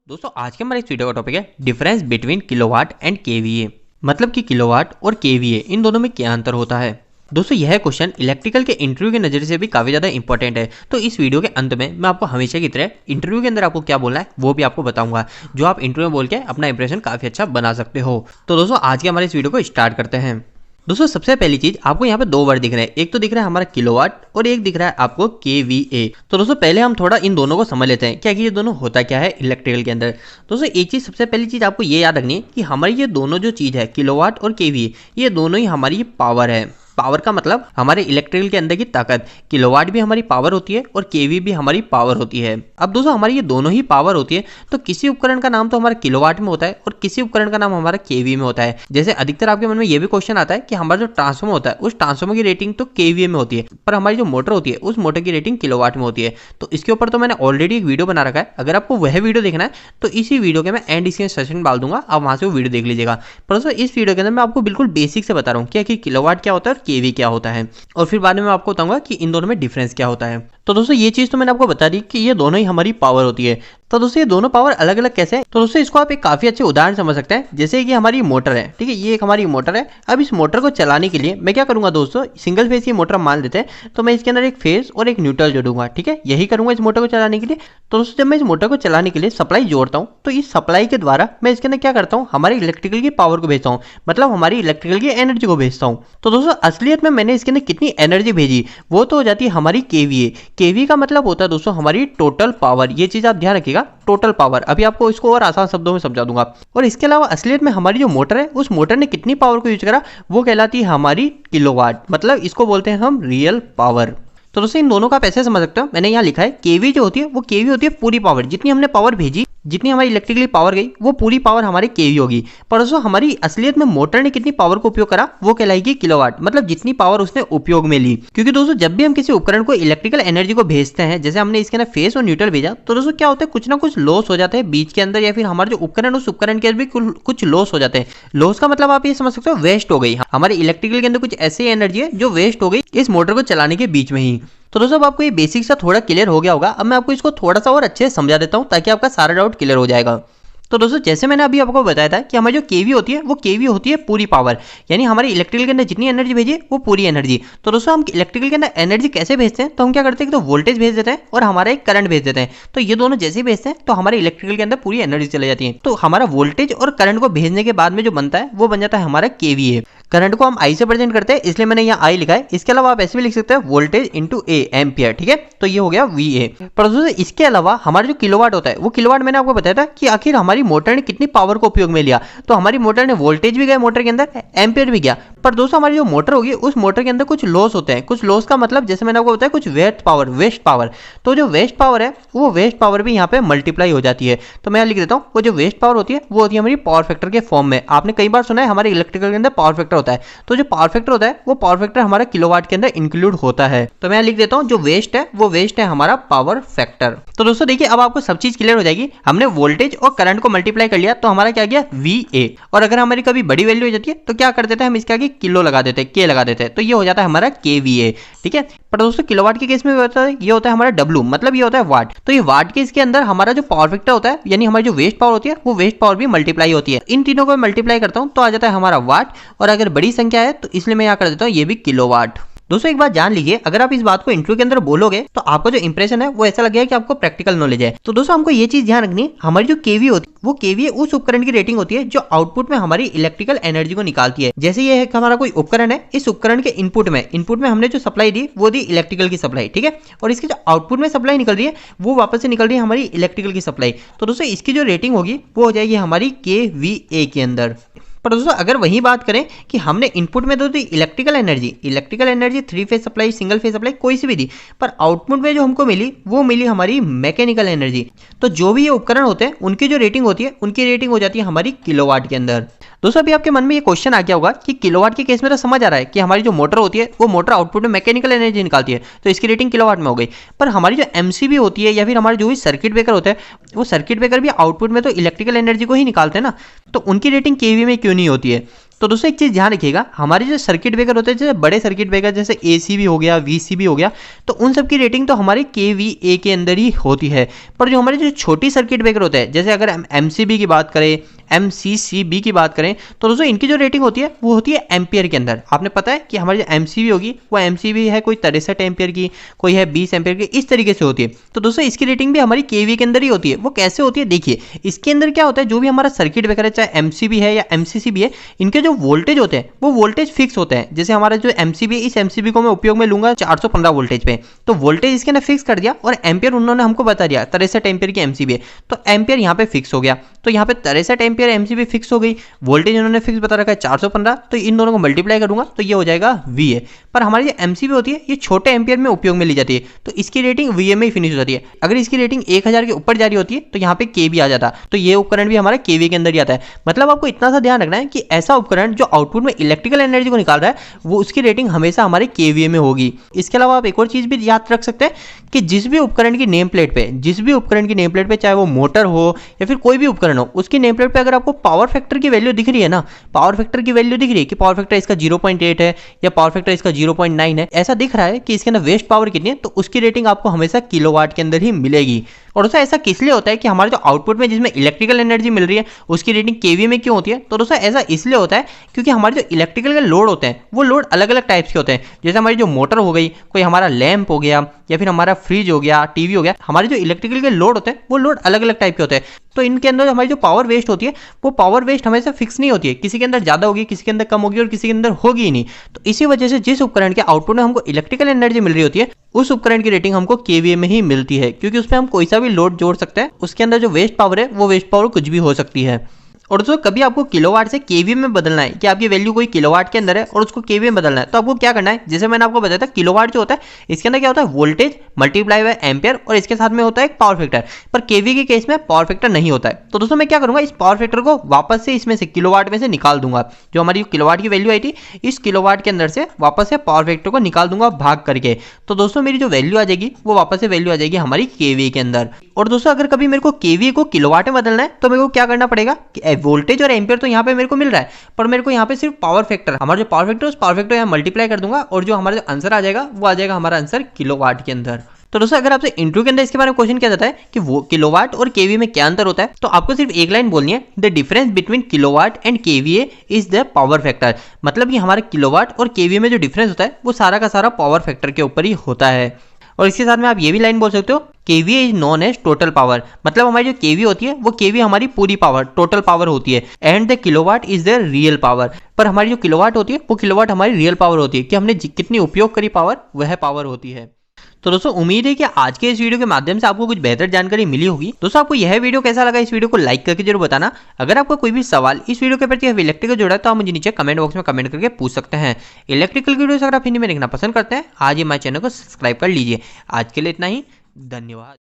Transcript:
दोस्तों आज के हमारे इस वीडियो का टॉपिक है difference between kilowatt and KVA. मतलब कि किलोवाट और केवीए इन दोनों में क्या अंतर होता है। दोस्तों यह क्वेश्चन इलेक्ट्रिकल के इंटरव्यू के नजरिए से भी काफी ज्यादा इंपॉर्टेंट है। तो इस वीडियो के अंत में मैं आपको हमेशा की तरह इंटरव्यू के अंदर आपको क्या बोलना है वो भी आपको बताऊंगा, जो आप इंटरव्यू में बोल के अपना इंप्रेशन काफी अच्छा बना सकते हो। तो दोस्तों आज के हमारे इस वीडियो को स्टार्ट करते हैं। दोस्तों सबसे पहली चीज आपको यहाँ पे दो वर्ड दिख रहे हैं, एक तो दिख रहा है हमारा किलोवाट और एक दिख रहा है आपको केवीए। तो दोस्तों पहले हम थोड़ा इन दोनों को समझ लेते हैं क्या कि ये दोनों होता क्या है इलेक्ट्रिकल के अंदर। दोस्तों एक चीज सबसे पहली चीज आपको ये याद रखनी है कि हमारी ये दोनों जो चीज है किलोवाट और केवीए, ये दोनों ही हमारी पावर है। पावर का मतलब हमारे इलेक्ट्रिकल के अंदर की ताकत। किलोवाट भी हमारी पावर होती है और केवी भी हमारी पावर होती है। अब दोस्तों हमारी ये दोनों ही पावर होती है, तो किसी उपकरण का नाम तो हमारा किलोवाट में होता है और किसी उपकरण का नाम हमारा केवी में होता है। जैसे अधिकतर आपके मन में ये भी क्वेश्चन आता है कि हमारा जो ट्रांसफॉर्मर होता है उस ट्रांसफॉर्मर की रेटिंग तो केवीए में होती है, पर हमारी जो मोटर होती है उस मोटर की रेटिंग किलोवाट में होती है। तो इसके ऊपर तो मैंने ऑलरेडी एक वीडियो बना रखा है, अगर आपको वह वीडियो देखना है तो इसी वीडियो के मैं एंड इसके सेशन डाल दूंगा, आप वहां से वो वीडियो देख लीजिएगा। पर दोस्तों इस वीडियो के अंदर मैं आपको बिल्कुल बेसिक से बता रहा हूँ क्या कि किलोवाट क्या होता है और केवी क्या होता है, और फिर बाद में मैं आपको बताऊंगा कि इन दोनों में डिफरेंस क्या होता है। तो दोस्तों ये चीज तो मैंने आपको बता दी कि ये दोनों ही हमारी पावर होती है। तो दोस्तों ये दोनों पावर अलग अलग कैसे हैं? तो दोस्तों इसको आप एक काफी अच्छे उदाहरण समझ सकते हैं। जैसे कि हमारी मोटर है, ठीक है, ये एक हमारी मोटर है। अब इस मोटर को चलाने के लिए मैं क्या करूंगा दोस्तों, सिंगल फेज की मोटर मान लेते हैं, तो मैं इसके अंदर एक फेज और एक न्यूट्रल जोड़ूंगा, ठीक है, यही करूंगा इस मोटर को चलाने के लिए। तो दोस्तों जब मैं इस मोटर को चलाने के लिए सप्लाई जोड़ता हूँ, तो इस सप्लाई के द्वारा मैं इसके अंदर क्या करता हूँ, हमारी इलेक्ट्रिकल की पावर को भेजता हूँ, मतलब हमारी इलेक्ट्रिकल की एनर्जी को भेजता हूँ। तो दोस्तों असलियत में मैंने इसके अंदर कितनी एनर्जी भेजी वो तो हो जाती है हमारी केवीए। केवी का मतलब होता है दोस्तों हमारी टोटल पावर, ये चीज आप ध्यान रखिएगा, टोटल पावर। अभी आपको इसको और आसान शब्दों में समझा दूंगा। और इसके अलावा असलियत में हमारी जो मोटर है उस मोटर ने कितनी पावर को यूज करा वो कहलाती है हमारी किलोवाट, मतलब इसको बोलते हैं हम रियल पावर। तो दोस्तों इन दोनों का आप ऐसे समझ सकते हो, मैंने यहाँ लिखा है केवी जो होती है वो केवी होती है पूरी पावर, जितनी हमने पावर भेजी, जितनी हमारी इलेक्ट्रिकली पावर गई वो पूरी पावर हमारी केवी होगी। पर दोस्तों हमारी असलियत में मोटर ने कितनी पावर को उपयोग करा वो कहलाएगी किलोवाट, मतलब जितनी पावर उसने उपयोग में ली। क्योंकि दोस्तों जब भी हम किसी उपकरण को इलेक्ट्रिकल एनर्जी को भेजते हैं, जैसे हमने इसके अंदर फेस और न्यूट्रल भेजा, तो दोस्तों क्या होता है कुछ ना कुछ लॉस हो जाता है बीच के अंदर, या फिर हमारे जो उपकरण उस उपकरण के अंदर भी कुछ लॉस हो जाते हैं। लॉस का मतलब आप ये समझ सकते हो वेस्ट हो गई, हमारी इलेक्ट्रिकल के अंदर कुछ ऐसी एनर्जी है जो वेस्ट हो गई इस मोटर को चलाने के बीच में ही। तो दोस्तों अब आपको ये बेसिक सा थोड़ा क्लियर हो गया होगा। अब मैं आपको इसको थोड़ा सा और अच्छे से समझा देता हूँ ताकि आपका सारा डाउट क्लियर हो जाएगा। तो दोस्तों जैसे मैंने अभी आपको बताया था कि हमारी जो केवी होती है वो केवी होती है पूरी पावर, यानी हमारी इलेक्ट्रिकल के अंदर जितनी एनर्जी भेजी वो पूरी एनर्जी। तो दोस्तों हम इलेक्ट्रिकल के अंदर एनर्जी कैसे भेजते हैं, तो हम क्या करते हैं कि तो वोल्टेज भेज देते हैं और हमारा एक करंट भेज देते हैं। तो ये दोनों जैसे ही भेजते हैं तो हमारे इलेक्ट्रिकल के अंदर पूरी एनर्जी चली जाती है। तो हमारा वोल्टेज और करंट को भेजने के बाद में जो बनता है वो बन जाता है हमारा केवीए। करंट को हम आई से प्रेजेंट करते हैं, इसलिए मैंने यहाँ आई लिखा है। इसके अलावा आप ऐसे भी लिख सकते हैं वोल्टेज इंटू ए एम्पियर, ठीक है, तो ये हो गया वीए। पर दोस्तों इसके अलावा हमारा जो किलोवाट होता है वो किलोवाट मैंने आपको बताया था कि आखिर हमारी मोटर ने कितनी पावर को उपयोग में लिया। तो हमारी मोटर ने वोल्टेज भी गया मोटर के अंदर, एम्पियर भी गया। पर दोस्तों हमारी जो मोटर होगी उस मोटर के अंदर कुछ लॉस होते हैं। कुछ लॉस का मतलब जैसे मैंने आपको बताया कुछ वेस्ट पावर। तो जो वेस्ट पावर है वो वेस्ट पावर भी यहाँ पे मल्टीप्लाई हो जाती है। तो मैं लिख देता हूँ वो जो वेस्ट पावर होती है वो होती है हमारी पावर फैक्टर के फॉर्म में। आपने कई बार सुना है हमारे इलेक्ट्रिकल के अंदर पावर फैक्टर होता है, तो जो पावर फैक्टर होता है वो पावर फैक्टर हमारा किलोवाट के अंदर इंक्लूड होता है। तो मैं लिख देता हूँ जो वेस्ट है वो वेस्ट है हमारा पावर फैक्टर। तो दोस्तों देखिए अब आपको सब चीज क्लियर हो जाएगी। हमने वोल्टेज और करंट को मल्टीप्लाई कर लिया तो हमारा क्या गया VA, और अगर हमारी कभी बड़ी वैल्यू हो जाती है तो क्या कर देते हैं हम इसके आगे किलो लगा देते हैं, के लगा देते हैं, तो ये हो जाता है हमारा KVA, ठीक है। पर दोस्तों किलोवाट के केस में होता है ये होता है हमारा W, मतलब ये होता है वाट। तो ये वाट के इसके अंदर हमारा जो पावर फैक्टर होता है, यानी हमारी जो वेस्ट पावर होती है वो वेस्ट पावर भी मल्टीप्लाई होती है। इन तीनों को मल्टीप्लाई करता हूं तो आ जाता है हमारा वाट, और अगर बड़ी संख्या है तो इसलिए मैं यहाँ कर देता हूँ ये भी किलोवाट। दोस्तों एक बात जान लीजिए, अगर आप इस बात को इंटरव्यू के अंदर बोलोगे तो आपका जो इंप्रेशन है वो ऐसा लगेगा कि आपको प्रैक्टिकल नॉलेज है। तो दोस्तों हमको ये चीज ध्यान रखनी है, हमारी जो केवी होती है वो केवी उस उपकरण की रेटिंग होती है जो आउटपुट में हमारी इलेक्ट्रिकल एनर्जी को निकालती है। जैसे ये है कि हमारा कोई उपकरण है, इस उपकरण के इनपुट में हमने जो सप्लाई दी वो दी इलेक्ट्रिकल की सप्लाई, ठीक है, और इसकी जो आउटपुट में सप्लाई निकल रही है वो वापस से निकल रही है हमारी इलेक्ट्रिकल की सप्लाई। तो दोस्तों इसकी जो रेटिंग होगी वो हो जाएगी हमारी KVA के अंदर। पर दोस्तों अगर वही बात करें कि हमने इनपुट में तो दी electrical energy 3 phase supply, single phase supply कोई सी भी दी, पर आउटपुट में जो हमको मिली वो मिली हमारी मैकेनिकल एनर्जी। तो जो भी ये उपकरण होते हैं उनकी जो रेटिंग होती है उनकी रेटिंग हो जाती है हमारी किलोवाट के अंदर। दोस्तों अभी आपके मन में ये क्वेश्चन आ गया होगा कि किलोवाट के केस में तो समझ आ रहा है कि हमारी जो मोटर होती है वो मोटर आउटपुट में मैकेनिकल एनर्जी निकालती है, तो इसकी रेटिंग किलोवाट में हो गई। पर हमारी जो MCB होती है या फिर हमारे जो भी सर्किट ब्रेकर होता है वो सर्किट ब्रेकर भी आउटपुट में तो इलेक्ट्रिकल एनर्जी को ही निकालते हैं ना, तो उनकी रेटिंग केवी में क्यों नहीं होती है। तो दोस्तों एक चीज ध्यान रखिएगा, हमारे जो सर्किट ब्रेकर होते हैं, जैसे बड़े सर्किट ब्रेकर जैसे एसीबी हो गया, वीसीबी हो गया, तो उन सब की रेटिंग तो हमारे केवीए के अंदर ही होती है। पर जो हमारे जो छोटी सर्किट ब्रेकर होते हैं, जैसे अगर हम एमसीबी की बात करें, एमसीसीबी की बात करें, तो दोस्तों इनकी जो रेटिंग होती है वो होती है एम्पियर के अंदर। आपने पता है कि हमारी जो एमसीबी होगी वो एमसीबी है कोई 63 एम्पियर की, कोई है 20 एम्पियर की, इस तरीके से होती है। तो दोस्तों इसकी रेटिंग भी हमारी केवी के अंदर ही होती है। वो कैसे होती है देखिए, इसके अंदर क्या होता है, जो भी हमारा सर्किट ब्रेकर है, चाहे एमसीबी है या एमसीसीबी है, इनके जो वोल्टेज होते हैं वो वोल्टेज फिक्स होते हैं। जैसे हमारा जो एमसीबी है, इस एमसीबी को मैं उपयोग में लूंगा 415 वोल्टेज पे, तो वोल्टेज इसके अंदर फिक्स कर दिया और एम्पियर उन्होंने हमको बता दिया 63 एम्पियर की एमसीबी है, तो एम्पियर यहाँ पे फिक्स हो गया। तो यहाँ पे 63 एम्पियर एमसीबी फिक्स हो गई, वोल्टेज उन्होंने फिक्स बता रखा है 415, तो इन दोनों को मल्टीप्लाई करूंगा तो ये हो जाएगा VA। पर हमारी जो एमसीबी होती है ये छोटे एम्पियर में उपयोग में ली जाती है, तो इसकी रेटिंग VA में ही फिनिश हो जाती है। अगर इसकी रेटिंग 1000 के ऊपर जारी होती है तो यहाँ पे केवी आ जाता, तो ये उपकरण भी हमारा केवी के अंदर ही आता है। मतलब आपको इतना सा ध्यान रखना है कि ऐसा उपकरण जो आउटपुट में इलेक्ट्रिकल एनर्जी को निकाल रहा है वो उसकी रेटिंग हमेशा हमारे केवीए में होगी। इसके अलावा आप एक और चीज भी याद रख सकते हैं कि जिस भी उपकरण की नेम प्लेट पे चाहे वो मोटर हो या फिर कोई भी उपकरण हो, उसकी नेम प्लेट पे अगर आपको पावर फैक्टर की वैल्यू दिख रही है ना, पावर फैक्टर की वैल्यू दिख रही है कि पावर फैक्टर इसका 0.8 है या पावर फैक्टर इसका 0.9 है, ऐसा दिख रहा है कि इसके अंदर वेस्ट पावर कितनी है, तो उसकी रेटिंग आपको हमेशा किलोवाट के अंदर ही मिलेगी। और दोस्तों ऐसा किस लिए होता है कि हमारे जो आउटपुट में जिसमें इलेक्ट्रिकल एनर्जी मिल रही है उसकी रेटिंग केवीए में क्यों होती है? तो दोस्तों ऐसा इसलिए होता है क्योंकि हमारे जो इलेक्ट्रिकल के लोड होते हैं वो लोड अलग अलग टाइप्स के होते हैं। जैसे हमारी जो मोटर हो गई, कोई हमारा लैंप हो गया या फिर हमारा फ्रिज हो गया, टीवी हो गया, हमारे जो इलेक्ट्रिकल के लोड होते हैं वो लोड अलग अलग टाइप के होते हैं। तो इनके अंदर हमारी जो पावर वेस्ट होती है वो पावर वेस्ट हमेशा फिक्स नहीं होती है, किसी के अंदर ज्यादा होगी, किसी के अंदर कम होगी और किसी के अंदर होगी ही नहीं। तो इसी वजह से जिस उपकरण के आउटपुट में हमको इलेक्ट्रिकल एनर्जी मिल रही होती है उस उपकरण की रेटिंग हमको केवीए में ही मिलती है, क्योंकि उसमें हम कोई सा भी लोड जोड़ सकते हैं, उसके अंदर जो वेस्ट पावर है वो वेस्ट पावर कुछ भी हो सकती है। और दोस्तों कभी आपको किलोवाट से केवी में बदलना है कि आपकी वैल्यू कोई किलोवाट के अंदर है और उसको केवी में बदलना है, तो आपको क्या करना है, जैसे मैंने आपको बताया था किलोवाट जो होता है इसके अंदर क्या होता है, वोल्टेज मल्टीप्लाई बाय एम्पियर और इसके साथ में होता है एक पावर फैक्टर। पर केवी के केस में पावर फैक्टर नहीं होता है। तो दोस्तों मैं क्या करूंगा, इस पावर फैक्टर को वापस से इसमें से किलोवाट में से निकाल दूंगा। जो हमारी किलोवाट की वैल्यू आई थी इस किलोवाट के अंदर से वापस से पावर फैक्टर को निकाल दूंगा भाग करके। तो दोस्तों मेरी जो वैल्यू आ जाएगी वो वापस से वैल्यू आ जाएगी हमारी केवी के अंदर। और दोस्तों अगर कभी मेरे को केवी को किलोवाट में बदलना है तो मेरे को क्या करना पड़ेगा, वोल्टेज और एम्पियर तो यहाँ पे मेरे को मिल रहा है, पर मेरे को यहाँ पे सिर्फ पावर फैक्टर, हमारा जो पावर फैक्टर उस पावर फैक्टर यहाँ मल्टीप्लाई कर दूंगा और जो हमारा जो आंसर आ जाएगा वो आ जाएगा हमारा आंसर किलोवाट के अंदर। तो दोस्तों अगर आपसे इंटरव्यू के अंदर इसके बारे में क्वेश्चन किया जाता है कि वो किलोवाट और केवी में क्या अंतर होता है, तो आपको सिर्फ एक लाइन बोलनी है, the difference between kilowatt and KVA is the power factor. मतलब कि हमारे किलोवाट और केवीए में जो डिफरेंस होता है वो सारा का सारा पावर फैक्टर के ऊपर ही होता है। और इसके साथ में आप ये भी लाइन बोल सकते हो, KVA is known as total power. मतलब हमारी जो केवी होती है वो केवी हमारी पूरी पावर, टोटल पावर होती है, and the kilowatt is the real power. पर हमारी जो किलोवाट होती है वो किलोवाट हमारी रियल पावर होती है कि हमने कितनी उपयोग करी पावर, वह पावर होती है। तो दोस्तों उम्मीद है कि आज के इस वीडियो के माध्यम से आपको कुछ बेहतर जानकारी मिली होगी। दोस्तों आपको यह वीडियो कैसा लगा, इस वीडियो को लाइक करके जरूर बताना। अगर आपका कोई भी सवाल इस वीडियो के प्रति इलेक्ट्रिकल जुड़ा है तो आप मुझे नीचे कमेंट बॉक्स में कमेंट करके पूछ सकते हैं। इलेक्ट्रिकल वीडियोस अगर आप हिंदी में देखना पसंद करते हैं आज हमारे चैनल को सब्सक्राइब कर लीजिए। आज के लिए इतना ही, धन्यवाद।